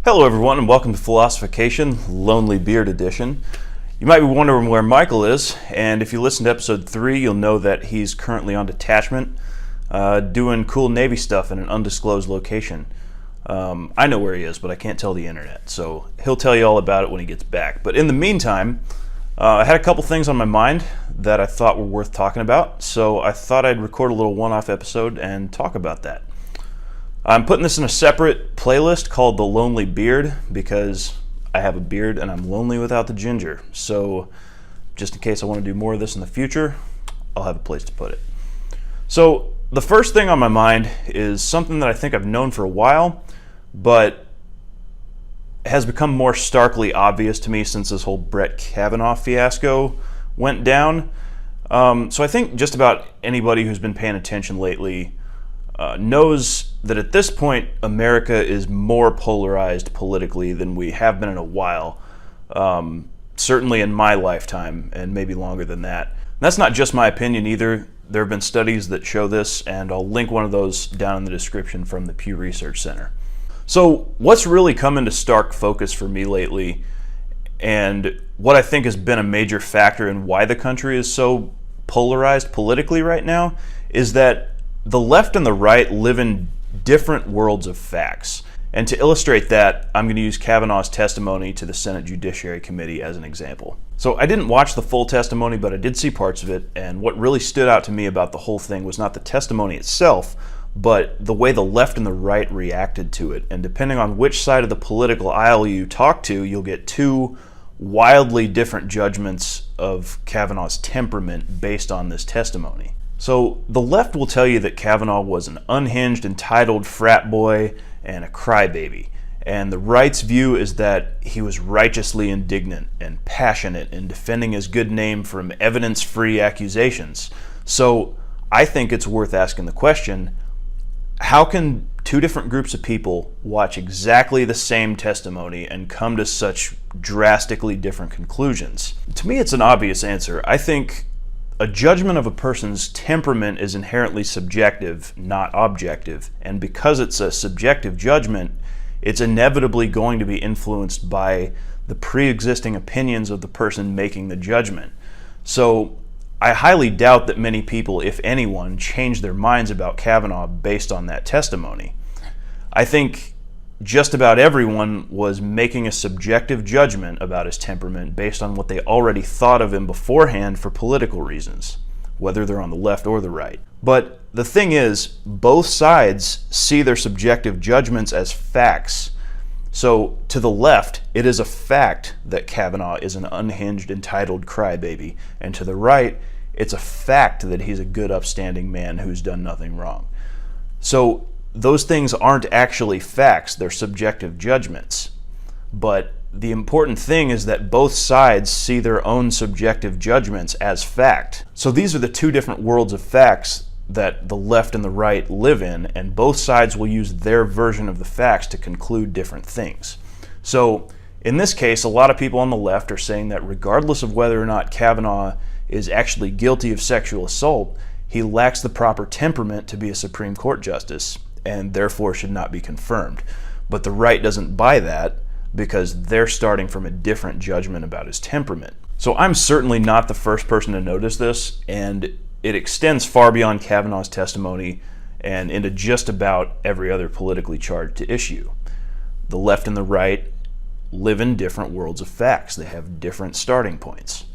Hello everyone and welcome to Philosophication, Lonely Beard Edition. You might be wondering where Michael is, and if you listen to episode 3, you'll know that he's currently on detachment, doing cool Navy stuff in an undisclosed location. I know where he is, but I can't tell the internet, so he'll tell you all about it when he gets back. But in the meantime, I had a couple things on my mind that I thought were worth talking about, so I thought I'd record a little one-off episode and talk about that. I'm putting this in a separate playlist called The Lonely Beard because I have a beard and I'm lonely without the ginger. So just in case I want to do more of this in the future, I'll have a place to put it. So the first thing on my mind is something that I think I've known for a while, but has become more starkly obvious to me since this whole Brett Kavanaugh fiasco went down. So I think just about anybody who's been paying attention lately knows that at this point America is more polarized politically than we have been in a while, certainly in my lifetime and maybe longer than that. And that's not just my opinion either. There have been studies that show this, and I'll link one of those down in the description from the Pew Research Center. So what's really come into stark focus for me lately, and what I think has been a major factor in why the country is so polarized politically right now, is that the left and the right live in different worlds of facts. And to illustrate that, I'm going to use Kavanaugh's testimony to the Senate Judiciary Committee as an example. So I didn't watch the full testimony, but I did see parts of it, and what really stood out to me about the whole thing was not the testimony itself, but the way the left and the right reacted to it. And depending on which side of the political aisle you talk to, you'll get two wildly different judgments of Kavanaugh's temperament based on this testimony. So the left will tell you that Kavanaugh was an unhinged, entitled frat boy and a crybaby. And the right's view is that he was righteously indignant and passionate in defending his good name from evidence-free accusations. So I think it's worth asking the question, how can two different groups of people watch exactly the same testimony and come to such drastically different conclusions? To me, it's an obvious answer. I think a judgment of a person's temperament is inherently subjective, not objective. And because it's a subjective judgment, it's inevitably going to be influenced by the pre-existing opinions of the person making the judgment. So I highly doubt that many people, if anyone, change their minds about Kavanaugh based on that testimony. I think just about everyone was making a subjective judgment about his temperament based on what they already thought of him beforehand for political reasons, whether they're on the left or the right. But the thing is, both sides see their subjective judgments as facts. So to the left, it is a fact that Kavanaugh is an unhinged, entitled crybaby, and to the right, it's a fact that he's a good, upstanding man who's done nothing wrong. So those things aren't actually facts, they're subjective judgments. But the important thing is that both sides see their own subjective judgments as fact. So these are the two different worlds of facts that the left and the right live in, and both sides will use their version of the facts to conclude different things. So in this case, a lot of people on the left are saying that regardless of whether or not Kavanaugh is actually guilty of sexual assault, he lacks the proper temperament to be a Supreme Court justice, and therefore should not be confirmed. But the right doesn't buy that because they're starting from a different judgment about his temperament. So I'm certainly not the first person to notice this, and it extends far beyond Kavanaugh's testimony and into just about every other politically charged issue. The left and the right live in different worlds of facts. They have different starting points.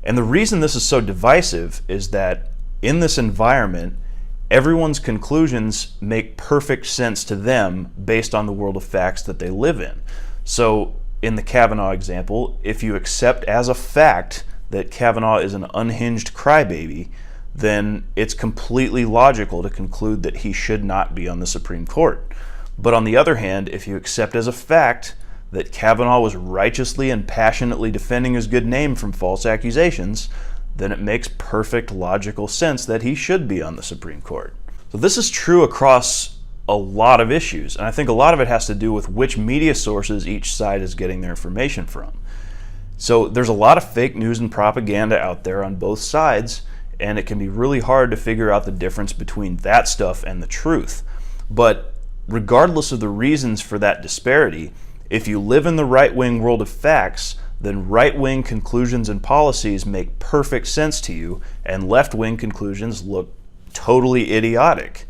And the reason this is so divisive is that in this environment, everyone's conclusions make perfect sense to them based on the world of facts that they live in. So in the Kavanaugh example, if you accept as a fact that Kavanaugh is an unhinged crybaby, then it's completely logical to conclude that he should not be on the Supreme Court. But on the other hand, if you accept as a fact that Kavanaugh was righteously and passionately defending his good name from false accusations, then it makes perfect logical sense that he should be on the Supreme Court. So this is true across a lot of issues, and I think a lot of it has to do with which media sources each side is getting their information from. So there's a lot of fake news and propaganda out there on both sides, and it can be really hard to figure out the difference between that stuff and the truth. But regardless of the reasons for that disparity, if you live in the right-wing world of facts, then right-wing conclusions and policies make perfect sense to you, and left-wing conclusions look totally idiotic,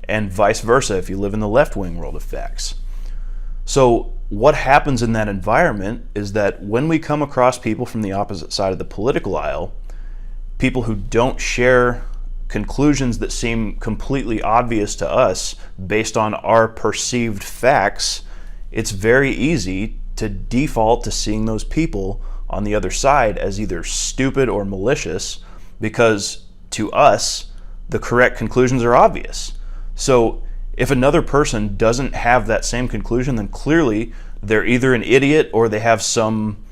and vice versa if you live in the left-wing world of facts. So what happens in that environment is that when we come across people from the opposite side of the political aisle, people who don't share conclusions that seem completely obvious to us based on our perceived facts, it's very easy to default to seeing those people on the other side as either stupid or malicious, because to us, the correct conclusions are obvious. So if another person doesn't have that same conclusion, then clearly they're either an idiot or they have some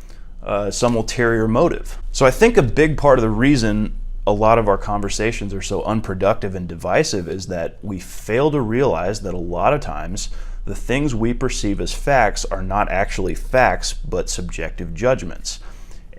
ulterior motive. So I think a big part of the reason a lot of our conversations are so unproductive and divisive is that we fail to realize that a lot of times the things we perceive as facts are not actually facts, but subjective judgments.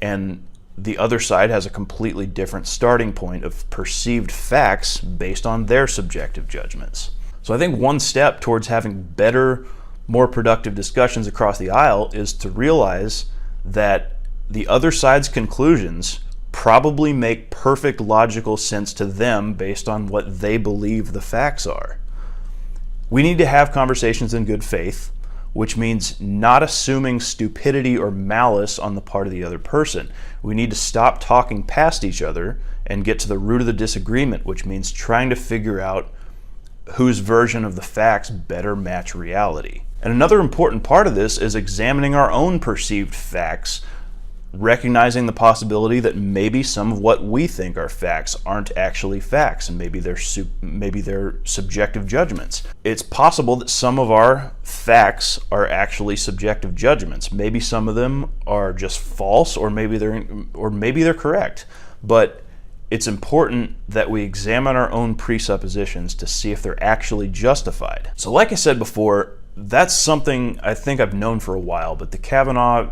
And the other side has a completely different starting point of perceived facts based on their subjective judgments. So I think one step towards having better, more productive discussions across the aisle is to realize that the other side's conclusions probably make perfect logical sense to them based on what they believe the facts are. We need to have conversations in good faith, which means not assuming stupidity or malice on the part of the other person. We need to stop talking past each other and get to the root of the disagreement, which means trying to figure out whose version of the facts better match reality. And another important part of this is examining our own perceived facts, recognizing the possibility that maybe some of what we think are facts aren't actually facts, and maybe they're subjective judgments. It's possible that some of our facts are actually subjective judgments. Maybe some of them are just false, or maybe they're correct. But it's important that we examine our own presuppositions to see if they're actually justified. So like I said before, that's something I think I've known for a while, but the Kavanaugh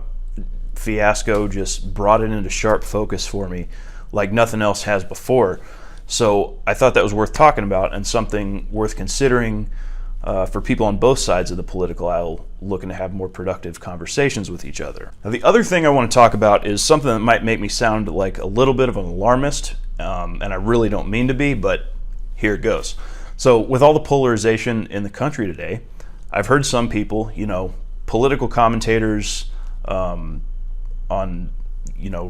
fiasco just brought it into sharp focus for me like nothing else has before. So I thought that was worth talking about and something worth considering for people on both sides of the political aisle looking to have more productive conversations with each other. Now, the other thing I want to talk about is something that might make me sound like a little bit of an alarmist, and I really don't mean to be, but here it goes. So with all the polarization in the country today, I've heard some people, political commentators, on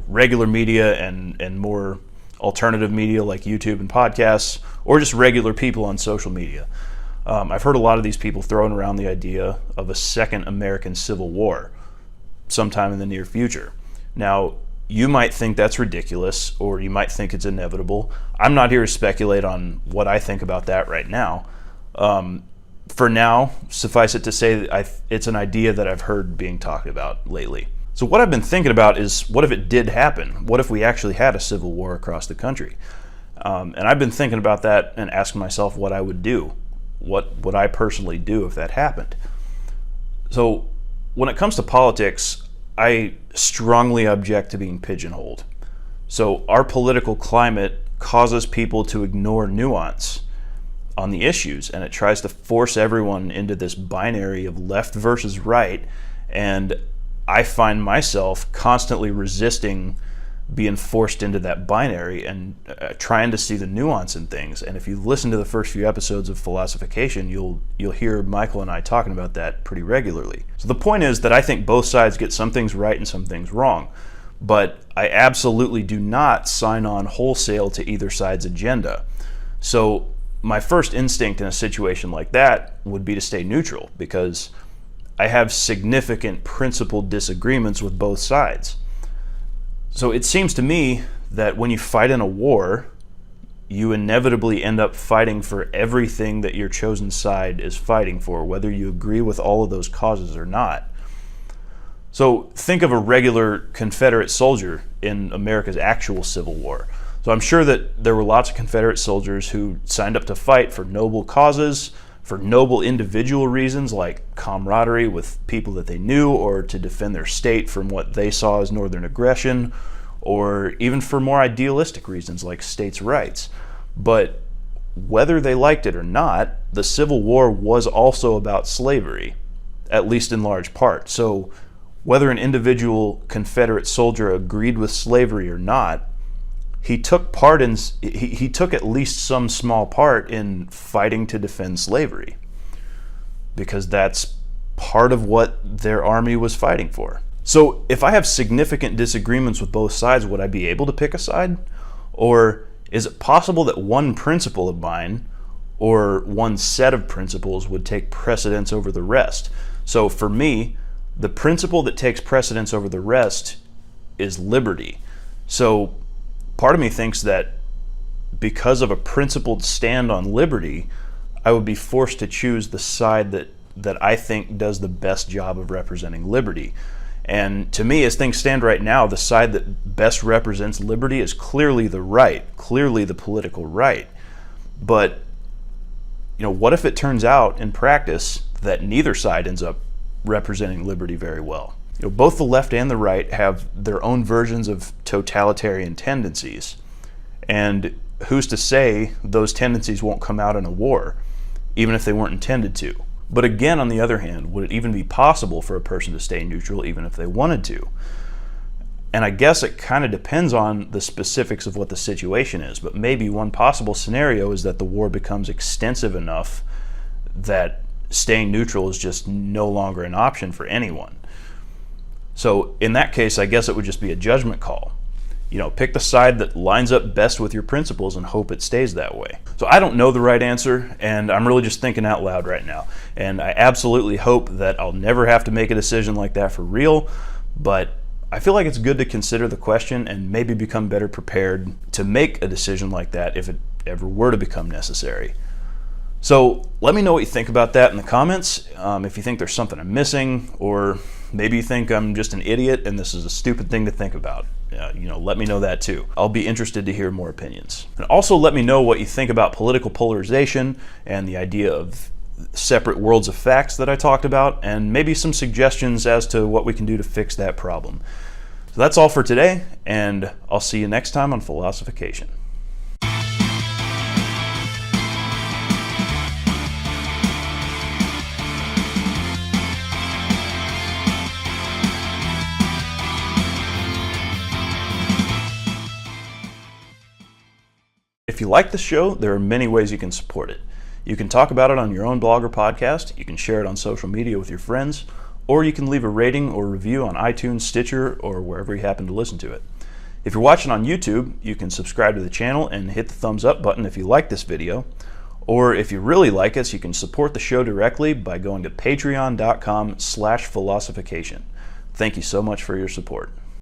regular media and more alternative media like YouTube and podcasts, or just regular people on social media. I've heard a lot of these people throwing around the idea of a second American Civil War sometime in the near future. Now, you might think that's ridiculous, or you might think it's inevitable. I'm not here to speculate on what I think about that right now. For now, suffice it to say that it's an idea that I've heard being talked about lately. So what I've been thinking about is, what if it did happen? What if we actually had a civil war across the country? And I've been thinking about that and asking myself what I would do. What would I personally do if that happened? So when it comes to politics, I strongly object to being pigeonholed. So our political climate causes people to ignore nuance on the issues, and it tries to force everyone into this binary of left versus right, and I find myself constantly resisting being forced into that binary and trying to see the nuance in things. And if you listen to the first few episodes of Polarization, you'll hear Michael and I talking about that pretty regularly. So the point is that I think both sides get some things right and some things wrong, but I absolutely do not sign on wholesale to either side's agenda. So my first instinct in a situation like that would be to stay neutral, because I have significant principled disagreements with both sides. So it seems to me that when you fight in a war, you inevitably end up fighting for everything that your chosen side is fighting for, whether you agree with all of those causes or not. So think of a regular Confederate soldier in America's actual Civil War. So I'm sure that there were lots of Confederate soldiers who signed up to fight for noble causes, for noble individual reasons like camaraderie with people that they knew, or to defend their state from what they saw as northern aggression, or even for more idealistic reasons like states' rights. But whether they liked it or not, the Civil War was also about slavery, at least in large part. So whether an individual Confederate soldier agreed with slavery or not, he took at least some small part in fighting to defend slavery, because that's part of what their army was fighting for. So if I have significant disagreements with both sides, would I be able to pick a side? Or is it possible that one principle of mine or one set of principles would take precedence over the rest? So for me, the principle that takes precedence over the rest is liberty. So part of me thinks that because of a principled stand on liberty, I would be forced to choose the side that I think does the best job of representing liberty. And to me, as things stand right now, the side that best represents liberty is clearly the right, clearly the political right. But, what if it turns out in practice that neither side ends up representing liberty very well? Both the left and the right have their own versions of totalitarian tendencies. And who's to say those tendencies won't come out in a war, even if they weren't intended to? But again, on the other hand, would it even be possible for a person to stay neutral even if they wanted to? And I guess it kind of depends on the specifics of what the situation is, but maybe one possible scenario is that the war becomes extensive enough that staying neutral is just no longer an option for anyone. So in that case, I guess it would just be a judgment call. Pick the side that lines up best with your principles and hope it stays that way. So I don't know the right answer, and I'm really just thinking out loud right now. And I absolutely hope that I'll never have to make a decision like that for real, but I feel like it's good to consider the question and maybe become better prepared to make a decision like that if it ever were to become necessary. So let me know what you think about that in the comments. If you think there's something I'm missing, or maybe you think I'm just an idiot and this is a stupid thing to think about. Let me know that too. I'll be interested to hear more opinions. And also let me know what you think about political polarization and the idea of separate worlds of facts that I talked about, and maybe some suggestions as to what we can do to fix that problem. So that's all for today, and I'll see you next time on Philosophication. If you like the show, there are many ways you can support it. You can talk about it on your own blog or podcast, you can share it on social media with your friends, or you can leave a rating or review on iTunes, Stitcher, or wherever you happen to listen to it. If you're watching on YouTube, you can subscribe to the channel and hit the thumbs up button if you like this video. Or if you really like us, you can support the show directly by going to patreon.com/philosophication. Thank you so much for your support.